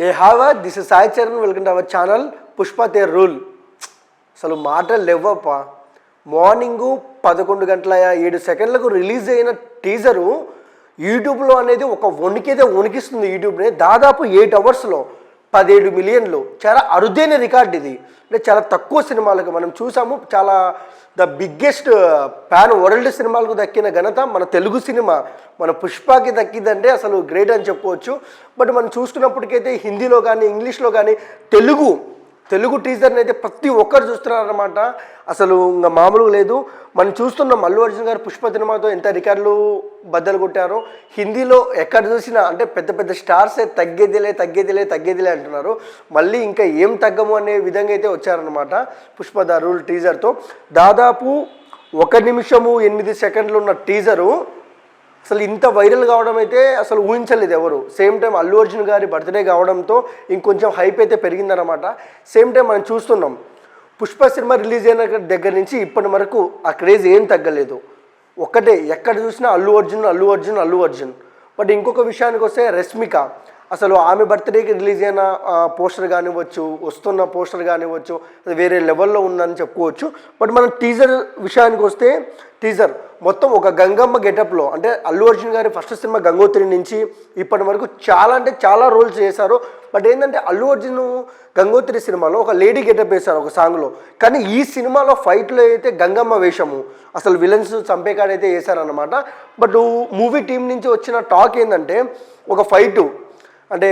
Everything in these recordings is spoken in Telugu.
ఏ హావా this is Sai Charan, welcome to our channel Pushpa the rule. అసలు మాటలు లేవప్ప. మార్నింగు 11:07 రిలీజ్ అయిన టీజరు యూట్యూబ్లో అనేది ఒక వణికిస్తుంది. యూట్యూబ్ని దాదాపు 8 అవర్స్లో 17 మిలియన్లు. చాలా అరుదైన రికార్డ్ ఇది. అంటే చాలా తక్కువ సినిమాలకు మనం చూసాము. చాలా ద బిగ్గెస్ట్ పాన్ వరల్డ్ సినిమాలకు దక్కిన ఘనత మన తెలుగు సినిమా, మన పుష్పకి దక్కిందంటే అసలు గ్రేట్ అని చెప్పుకోవచ్చు. బట్ మనం చూసుకున్నప్పటికైతే హిందీలో కానీ ఇంగ్లీష్లో కానీ తెలుగు టీజర్ని అయితే ప్రతి ఒక్కరు చూస్తున్నారన్నమాట. అసలు ఇంకా మామూలుగా లేదు. మనం చూస్తున్నాం అల్లు అర్జున్ గారు పుష్ప సినిమాతో ఎంత రికార్డులు బద్దలు కొట్టారో. హిందీలో ఎక్కడ చూసినా అంటే పెద్ద పెద్ద స్టార్సే తగ్గేదిలే అంటున్నారు. మళ్ళీ ఇంకా ఏం తగ్గము అనే విధంగా అయితే వచ్చారనమాట పుష్ప ద రూల్ టీజర్తో. దాదాపు 1 నిమిషము 8 సెకండ్లు ఉన్న టీజరు అసలు ఇంత వైరల్ కావడం అయితే అసలు ఊహించలేదు ఎవరు. సేమ్ టైం అల్లు అర్జున్ గారి బర్త్డే కావడంతో ఇంకొంచెం హైప్ అయితే పెరిగిందనమాట. సేమ్ టైం మనం చూస్తున్నాం పుష్ప సినిమా రిలీజ్ అయిన దగ్గర నుంచి ఇప్పటి వరకు ఆ క్రేజ్ ఏం తగ్గలేదు. ఒక్కటే ఎక్కడ చూసినా అల్లు అర్జున్. బట్ ఇంకొక విషయానికి వస్తే రష్మిక, అసలు ఆమె బర్త్డేకి రిలీజ్ అయిన పోస్టర్ కానివ్వచ్చు, వస్తున్న పోస్టర్ కానివ్వచ్చు, అది వేరే లెవెల్లో ఉందని చెప్పుకోవచ్చు. బట్ మనం టీజర్ విషయానికి వస్తే టీజర్ మొత్తం ఒక గంగమ్మ గెటప్లో, అంటే అల్లు అర్జున్ గారి ఫస్ట్ సినిమా గంగోత్రి నుంచి ఇప్పటి వరకు చాలా రోల్స్ చేశారు. బట్ ఏంటంటే అల్లు అర్జున్ గంగోత్రి సినిమాలో ఒక లేడీ గెటప్ వేశారు ఒక సాంగ్లో. కానీ ఈ సినిమాలో ఫైట్లో అయితే గంగమ్మ వేషము, అసలు విలన్స్ చంపేకాడైతే వేశారనమాట. బట్ మూవీ టీం నుంచి వచ్చిన టాక్ ఏంటంటే ఒక ఫైటు అంటే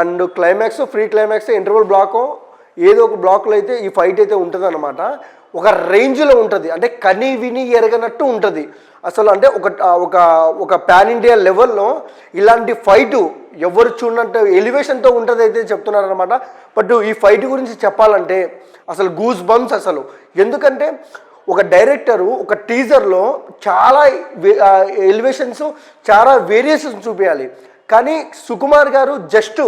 and climax, pre climax, interval బ్లాకో ఏదో ఒక బ్లాక్లో అయితే ఈ ఫైట్ అయితే ఉంటుంది అనమాట. ఒక రేంజ్లో ఉంటుంది, అంటే కని విని ఎరగనట్టు ఉంటుంది అసలు. అంటే ఒక పాన్ ఇండియా లెవెల్లో ఇలాంటి ఫైటు ఎవరు చూడనట్టు ఎలివేషన్తో ఉంటుంది అయితే చెప్తున్నారనమాట. బట్ ఈ ఫైట్ గురించి చెప్పాలంటే అసలు గూస్ బంప్స్ అసలు. ఎందుకంటే ఒక డైరెక్టరు ఒక టీజర్లో చాలా ఎలివేషన్స్, చాలా వేరియేషన్స్ చూపించాలి. కానీ సుకుమార్ గారు జస్ట్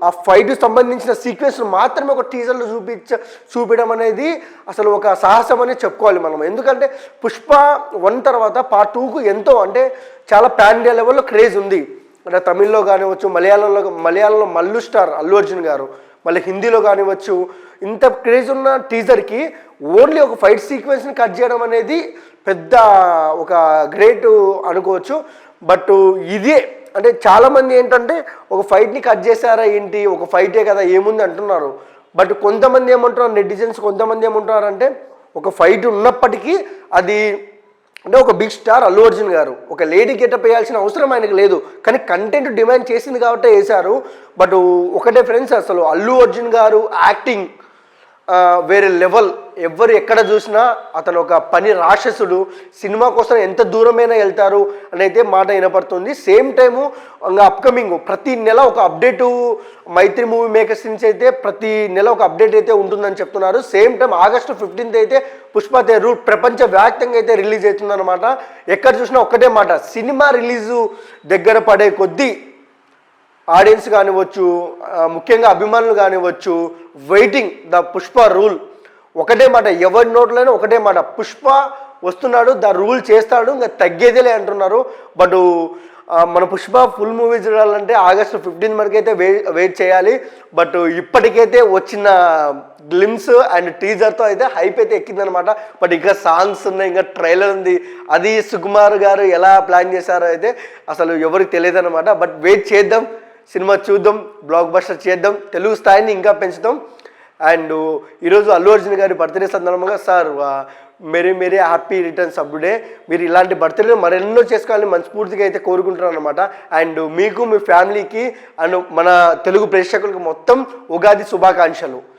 ఆ ఫైట్కి సంబంధించిన సీక్వెన్స్ మాత్రమే ఒక టీజర్లో చూపించడం అనేది అసలు ఒక సాహసం అనేది చెప్పుకోవాలి మనం. ఎందుకంటే పుష్ప 1 తర్వాత పార్ట్ 2కు ఎంతో అంటే చాలా పాన్ ఇండియా లెవెల్లో క్రేజ్ ఉంది. అంటే తమిళ్లో కానివచ్చు, మలయాళంలో మల్లు స్టార్ అల్లు అర్జున్ గారు, మళ్ళీ హిందీలో కానివచ్చు. ఇంత క్రేజ్ ఉన్న టీజర్కి ఓన్లీ ఒక ఫైట్ సీక్వెన్స్ని కట్ చేయడం అనేది పెద్ద ఒక గ్రేట్ అనుకోవచ్చు. బట్ ఇదే అంటే చాలామంది ఏంటంటే ఒక ఫైట్ని కట్ చేశారా ఏంటి, ఒక ఫైటే కదా ఏముంది అంటున్నారు. బట్ కొంతమంది ఏమంటున్నారు, నెటిజన్స్ కొంతమంది ఏమంటున్నారంటే ఒక ఫైట్ ఉన్నప్పటికీ అది అంటే ఒక బిగ్ స్టార్ అల్లు అర్జున్ గారు ఒక లేడీ గెటప్ వేయాల్సిన అవసరం ఆయనకు లేదు, కానీ కంటెంట్ డిమాండ్ చేసింది కాబట్టి వేశారు. బట్ ఒకటే ఫ్రెండ్స్, అసలు అల్లు అర్జున్ గారు యాక్టింగ్ వేరే లెవెల్. ఎవరు ఎక్కడ చూసినా అతను ఒక పని రాక్షసుడు. సినిమా కోసం ఎంత దూరమైనా వెళ్తారు అని అయితే మాట వినపడుతుంది. సేమ్ టైము ఇంకా అప్కమింగ్ ప్రతి నెల ఒక అప్డేటు మైత్రి మూవీ మేకర్స్ నుంచి అయితే ప్రతి నెల ఒక అప్డేట్ అయితే ఉంటుందని చెప్తున్నారు. సేమ్ టైం August 15th అయితే పుష్ప దే రూల్ ప్రపంచవ్యాప్తంగా అయితే రిలీజ్ అవుతుందన్నమాట. ఎక్కడ చూసినా ఒక్కటే మాట, సినిమా రిలీజు దగ్గర పడే కొద్దీ ఆడియన్స్ కానివ్వచ్చు, ముఖ్యంగా అభిమానులు కానివ్వచ్చు, వెయిటింగ్ ద పుష్ప రూల్. ఒకటే మాట, ఎవరి నోట్లోనే ఒకటే మాట, పుష్ప వస్తున్నాడు, ద రూల్ చేస్తాడు, ఇంకా తగ్గేదేలే అంటున్నారు. బట్ మన పుష్ప ఫుల్ మూవీ చూడాలంటే August 15 వరకు అయితే వెయిట్ చేయాలి. బట్ ఇప్పటికైతే వచ్చిన గ్లిమ్స్ అండ్ టీజర్తో అయితే హైప్ అయితే ఎక్కిందనమాట. బట్ ఇంకా సాంగ్స్ ఉన్నాయి, ఇంకా ట్రైలర్ ఉంది. అది సుకుమార్ గారు ఎలా ప్లాన్ చేశారో అయితే అసలు ఎవరికి తెలియదు అనమాట. బట్ వెయిట్ చేద్దాం, సినిమా చూద్దాం, బ్లాక్ బస్టర్ చేద్దాం, తెలుగు స్థాయిని ఇంకా పెంచుదాం. అండ్ ఈరోజు అల్లు అర్జున్ గారి బర్త్డే సందర్భంగా sir many happy returns of day. మీరు ఇలాంటి బర్త్డేలు మరెన్నో చేసుకోవాలని మనస్ఫూర్తిగా అయితే కోరుకుంటున్నాను అనమాట. అండ్ మీకు, మీ ఫ్యామిలీకి అండ్ మన తెలుగు ప్రేక్షకులకు మొత్తం ఉగాది శుభాకాంక్షలు.